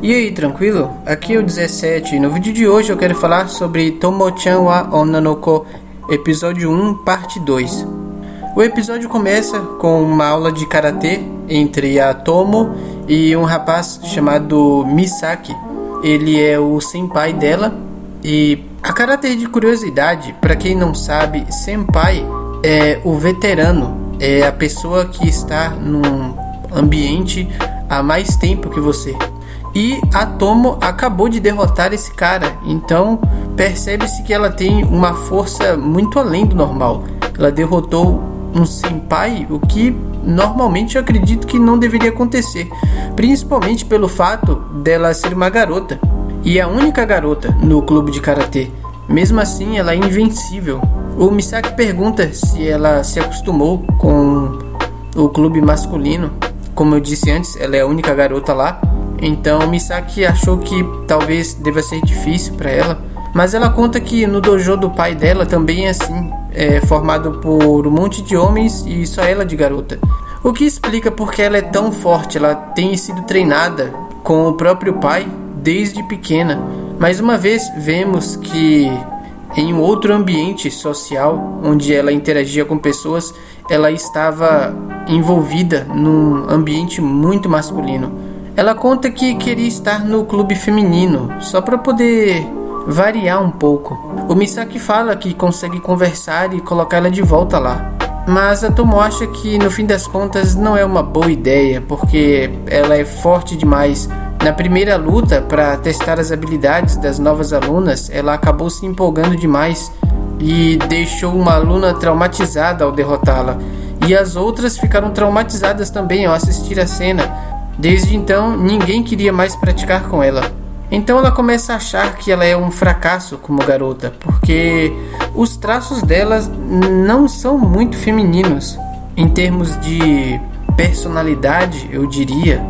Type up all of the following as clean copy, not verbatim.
E aí, tranquilo? Aqui é o 17 e no vídeo de hoje eu quero falar sobre Tomo-chan wa Onna no Ko, episódio 1, parte 2. O episódio começa com uma aula de karatê entre a Tomo e um rapaz chamado Misaki. Ele é o senpai dela e, a caráter de curiosidade, para quem não sabe, senpai é o veterano, é a pessoa que está num ambiente há mais tempo que você. E a Tomo acabou de derrotar esse cara, então percebe-se que ela tem uma força muito além do normal. Ela derrotou um senpai, o que normalmente eu acredito que não deveria acontecer, principalmente pelo fato dela ser uma garota, e a única garota no clube de karatê. Mesmo assim, ela é invencível. O Misaki pergunta se ela se acostumou com o clube masculino. Como eu disse antes, ela é a única garota lá. Então Misaki achou que talvez deva ser difícil para ela, mas ela conta que no dojo do pai dela também é assim, é formado por um monte de homens e só ela de garota. O que explica porque ela é tão forte. Ela tem sido treinada com o próprio pai desde pequena. Mais uma vez vemos que em um outro ambiente social, onde ela interagia com pessoas, ela estava envolvida num ambiente muito masculino. Ela conta que queria estar no clube feminino, só para poder variar um pouco. O Misaki fala que consegue conversar e colocar ela de volta lá. Mas a Tomo acha que no fim das contas não é uma boa ideia, porque ela é forte demais. Na primeira luta, para testar as habilidades das novas alunas, ela acabou se empolgando demais e deixou uma aluna traumatizada ao derrotá-la. E as outras ficaram traumatizadas também ao assistir a cena. Desde então, ninguém queria mais praticar com ela. Então ela começa a achar que ela é um fracasso como garota, porque os traços dela não são muito femininos. Em termos de personalidade, eu diria,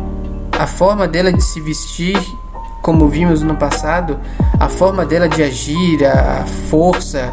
a forma dela de se vestir, como vimos no passado, a forma dela de agir, a força,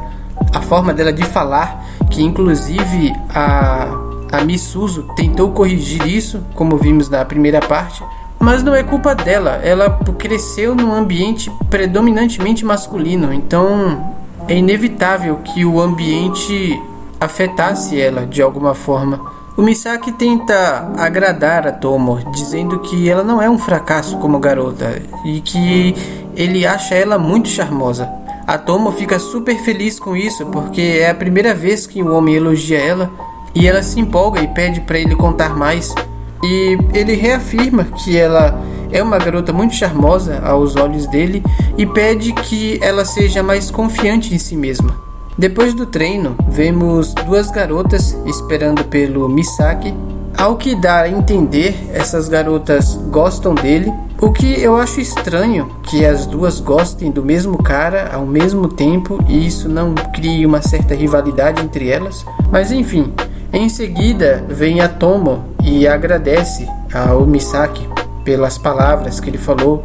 a forma dela de falar, que inclusive a Misuzu tentou corrigir isso, como vimos na primeira parte, mas não é culpa dela. Ela cresceu num ambiente predominantemente masculino, então é inevitável que o ambiente afetasse ela de alguma forma. O Misaki tenta agradar a Tomo, dizendo que ela não é um fracasso como garota e que ele acha ela muito charmosa. A Tomo fica super feliz com isso, porque é a primeira vez que um homem elogia ela. E ela se empolga e pede para ele contar mais. E ele reafirma que ela é uma garota muito charmosa aos olhos dele e pede que ela seja mais confiante em si mesma. Depois do treino, vemos duas garotas esperando pelo Misaki. Ao que dá a entender, essas garotas gostam dele. O que eu acho estranho, que as duas gostem do mesmo cara ao mesmo tempo e isso não crie uma certa rivalidade entre elas. Mas enfim. Em seguida, vem a Tomo e agradece ao Misaki pelas palavras que ele falou.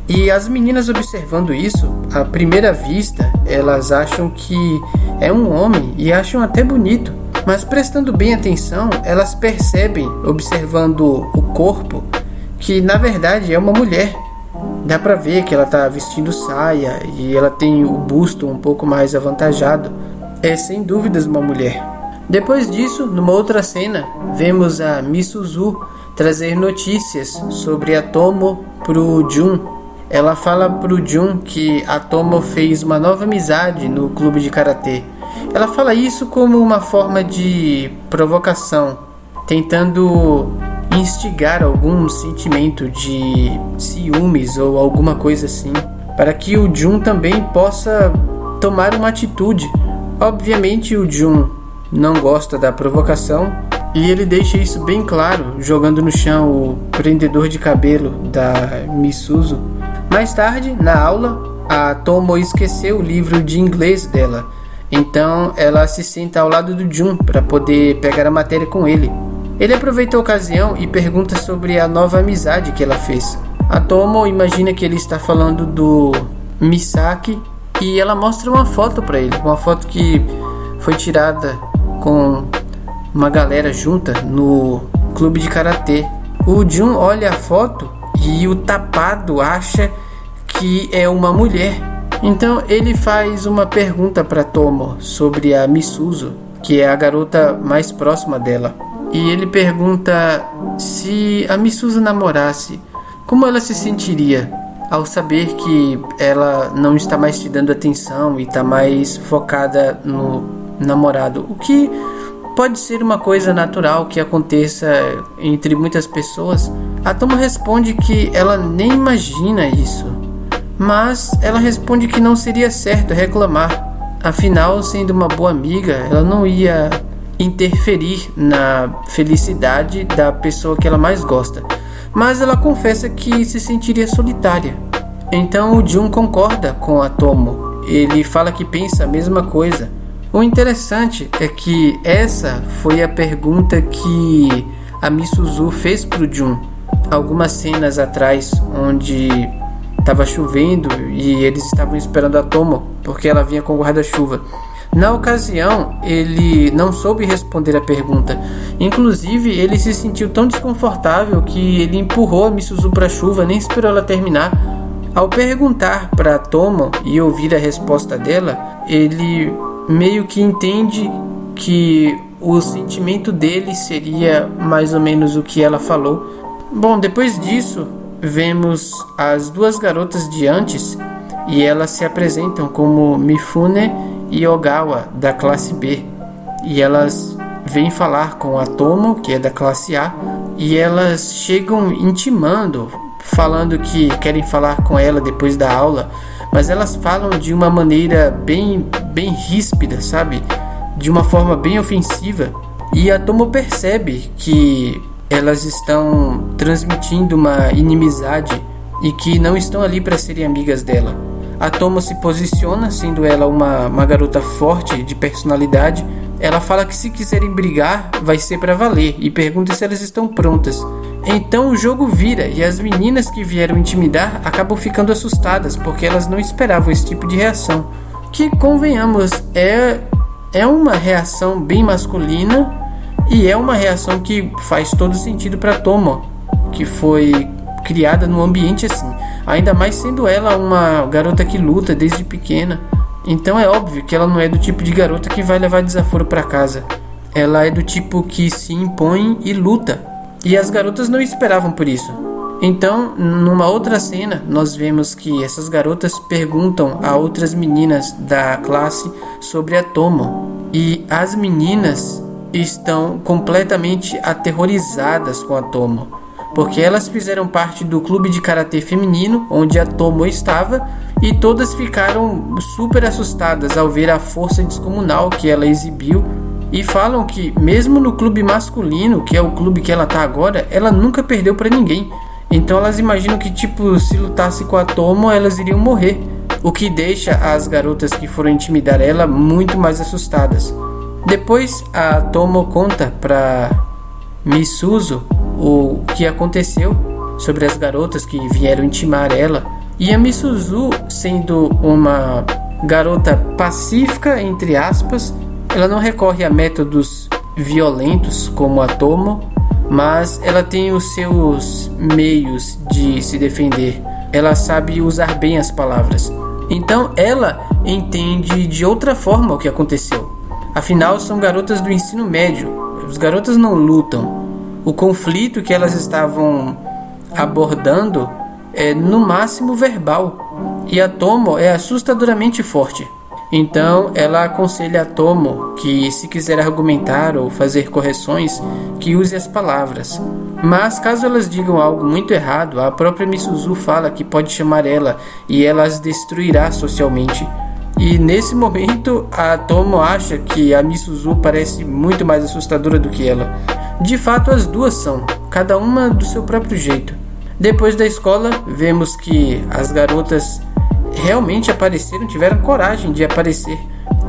E as meninas, observando isso, à primeira vista, elas acham que é um homem e acham até bonito. Mas prestando bem atenção, elas percebem, observando o corpo, que na verdade é uma mulher. Dá pra ver que ela tá vestindo saia e ela tem o busto um pouco mais avantajado. É sem dúvidas uma mulher. Depois disso, numa outra cena, vemos a Misuzu trazer notícias sobre a Tomo pro Jun. Ela fala pro Jun que a Tomo fez uma nova amizade no clube de karatê. Ela fala isso como uma forma de provocação, tentando instigar algum sentimento de ciúmes ou alguma coisa assim, para que o Jun também possa tomar uma atitude. Obviamente o Jun não gosta da provocação e ele deixa isso bem claro, jogando no chão o prendedor de cabelo da Misuzu. Mais tarde, na aula, a Tomo esqueceu o livro de inglês dela, então ela se senta ao lado do Jun para poder pegar a matéria com ele. Ele aproveita a ocasião e pergunta sobre a nova amizade que ela fez. A Tomo imagina que ele está falando do Misaki e ela mostra uma foto para ele, uma foto que foi tirada com uma galera junta no clube de karatê. O Jun olha a foto e o tapado acha que é uma mulher. Então ele faz uma pergunta para Tomo sobre a Misuzu, que é a garota mais próxima dela. E ele pergunta se a Misuzu namorasse, como ela se sentiria ao saber que ela não está mais te dando atenção e está mais focada no namorado, o que pode ser uma coisa natural que aconteça entre muitas pessoas. A Tomo responde que ela nem imagina isso, mas ela responde que não seria certo reclamar. Afinal, sendo uma boa amiga, ela não ia interferir na felicidade da pessoa que ela mais gosta. Mas ela confessa que se sentiria solitária. Então o Jun concorda com a Tomo. Ele fala que pensa a mesma coisa. O interessante é que essa foi a pergunta que a Misuzu fez pro Jun algumas cenas atrás, onde estava chovendo e eles estavam esperando a Tomo porque ela vinha com o guarda-chuva. Na ocasião, ele não soube responder a pergunta. Inclusive, ele se sentiu tão desconfortável que ele empurrou a Misuzu para a chuva, nem esperou ela terminar. Ao perguntar para Tomo e ouvir a resposta dela, ele meio que entende que o sentimento dele seria mais ou menos o que ela falou. Bom, depois disso, vemos as duas garotas de antes e elas se apresentam como Mifune e Ogawa, da classe B, e elas vêm falar com a Tomo, que é da classe A, e elas chegam intimando, falando que querem falar com ela depois da aula, mas elas falam de uma maneira bem ríspida, sabe? De uma forma bem ofensiva, e a Tomo percebe que elas estão transmitindo uma inimizade e que não estão ali para serem amigas dela. A Tomo se posiciona, sendo ela uma garota forte de personalidade. Ela fala que se quiserem brigar, vai ser para valer, e pergunta se elas estão prontas. Então o jogo vira e as meninas que vieram intimidar acabam ficando assustadas, porque elas não esperavam esse tipo de reação. Que, convenhamos, é uma reação bem masculina e é uma reação que faz todo sentido para Tomo, que foi criada num ambiente assim, ainda mais sendo ela uma garota que luta desde pequena. Então é óbvio que ela não é do tipo de garota que vai levar desaforo para casa. Ela é do tipo que se impõe e luta, e as garotas não esperavam por isso. Então, numa outra cena, nós vemos que essas garotas perguntam a outras meninas da classe sobre a Tomo, e as meninas estão completamente aterrorizadas com a Tomo, porque elas fizeram parte do clube de karatê feminino onde a Tomo estava, e todas ficaram super assustadas ao ver a força descomunal que ela exibiu, e falam que mesmo no clube masculino, que é o clube que ela está agora, ela nunca perdeu para ninguém. Então elas imaginam que, tipo, se lutasse com a Tomo, elas iriam morrer, o que deixa as garotas que foram intimidar ela muito mais assustadas. Depois a Tomo conta para Misuzu o que aconteceu sobre as garotas que vieram intimar ela, e a Misuzu, sendo uma garota pacífica, entre aspas, ela não recorre a métodos violentos como a Tomo, mas ela tem os seus meios de se defender. Ela sabe usar bem as palavras. Então ela entende de outra forma o que aconteceu. Afinal, são garotas do ensino médio. As garotas não lutam. O conflito que elas estavam abordando é no máximo verbal, e a Tomo é assustadoramente forte. Então ela aconselha a Tomo que, se quiser argumentar ou fazer correções, que use as palavras. Mas caso elas digam algo muito errado, a própria Misuzu fala que pode chamar ela e ela as destruirá socialmente. E nesse momento a Tomo acha que a Misuzu parece muito mais assustadora do que ela. De fato, as duas são, cada uma do seu próprio jeito. Depois da escola, vemos que as garotas realmente apareceram, tiveram coragem de aparecer.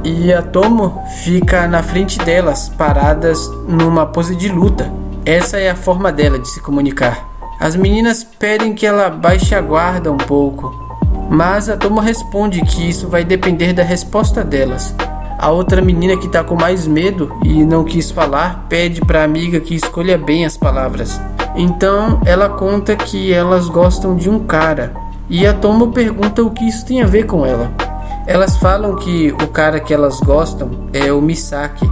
E a Tomo fica na frente delas, paradas numa pose de luta. Essa é a forma dela de se comunicar. As meninas pedem que ela baixe a guarda um pouco, mas a Tomo responde que isso vai depender da resposta delas. A outra menina, que está com mais medo e não quis falar, pede para a amiga que escolha bem as palavras. Então ela conta que elas gostam de um cara e a Tomo pergunta o que isso tem a ver com ela. Elas falam que o cara que elas gostam é o Misaki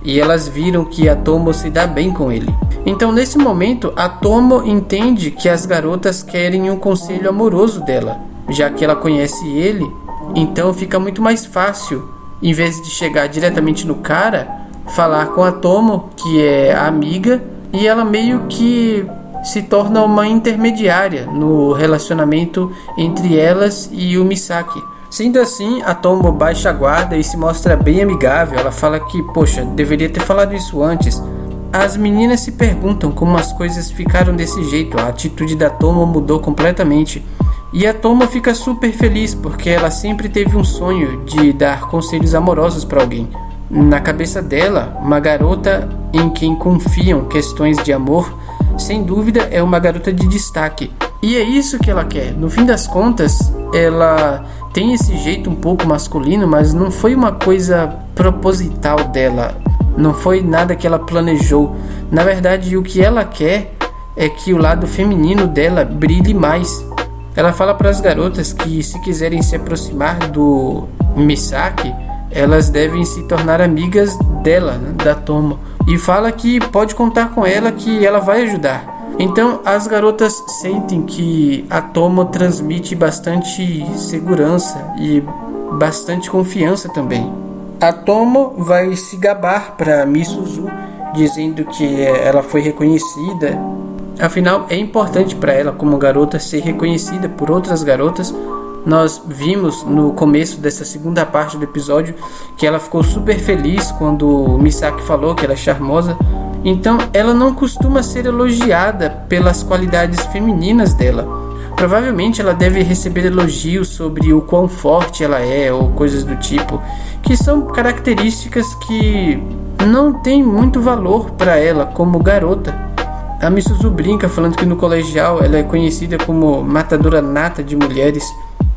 e elas viram que a Tomo se dá bem com ele. Então nesse momento a Tomo entende que as garotas querem um conselho amoroso dela, já que ela conhece ele. Então fica muito mais fácil, em vez de chegar diretamente no cara, falar com a Tomo, que é a amiga, e ela meio que se torna uma intermediária no relacionamento entre elas e o Misaki. Sendo assim, a Tomo baixa a guarda e se mostra bem amigável. Ela fala que, poxa, deveria ter falado isso antes. As meninas se perguntam como as coisas ficaram desse jeito. A atitude da Tomo mudou completamente. E a Tomo fica super feliz porque ela sempre teve um sonho de dar conselhos amorosos para alguém. Na cabeça dela, uma garota em quem confiam questões de amor, sem dúvida é uma garota de destaque. E é isso que ela quer. No fim das contas, ela tem esse jeito um pouco masculino, mas não foi uma coisa proposital dela. Não foi nada que ela planejou. Na verdade, o que ela quer é que o lado feminino dela brilhe mais. Ela fala para as garotas que se quiserem se aproximar do Misaki, elas devem se tornar amigas dela, da Tomo. E fala que pode contar com ela, que ela vai ajudar. Então as garotas sentem que a Tomo transmite bastante segurança e bastante confiança também. A Tomo vai se gabar para Misuzu, dizendo que ela foi reconhecida. Afinal, é importante para ela como garota ser reconhecida por outras garotas. Nós vimos no começo dessa segunda parte do episódio que ela ficou super feliz quando o Misaki falou que ela é charmosa. Então ela não costuma ser elogiada pelas qualidades femininas dela. Provavelmente ela deve receber elogios sobre o quão forte ela é ou coisas do tipo, que são características que não têm muito valor para ela como garota. A Misuzu brinca falando que no colegial ela é conhecida como matadora nata de mulheres.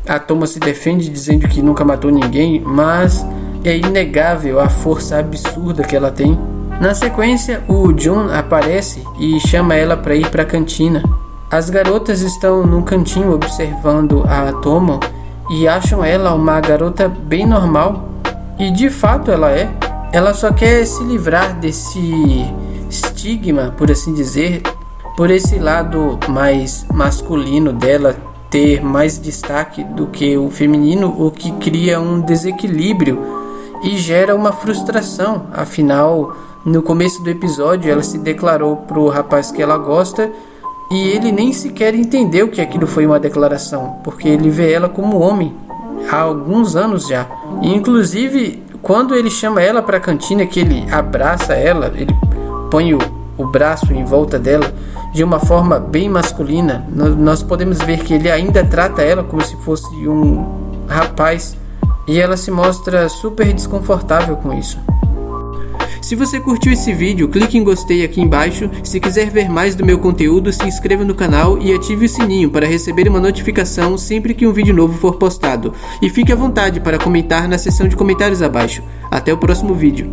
A Tomo se defende dizendo que nunca matou ninguém, mas é inegável a força absurda que ela tem. Na sequência, o Jun aparece e chama ela para ir para a cantina. As garotas estão num cantinho observando a Tomo e acham ela uma garota bem normal. E de fato ela é. Ela só quer se livrar desse estigma, por assim dizer, por esse lado mais masculino dela ter mais destaque do que o feminino, o que cria um desequilíbrio e gera uma frustração. Afinal, no começo do episódio ela se declarou pro rapaz que ela gosta e ele nem sequer entendeu que aquilo foi uma declaração, porque ele vê ela como homem há alguns anos já. E, inclusive, quando ele chama ela para a cantina, que ele abraça ela, ele põe o braço em volta dela de uma forma bem masculina, nós podemos ver que ele ainda trata ela como se fosse um rapaz e ela se mostra super desconfortável com isso. Se você curtiu esse vídeo, clique em gostei aqui embaixo. Se quiser ver mais do meu conteúdo, se inscreva no canal e ative o sininho para receber uma notificação sempre que um vídeo novo for postado. E fique à vontade para comentar na seção de comentários abaixo. Até o próximo vídeo.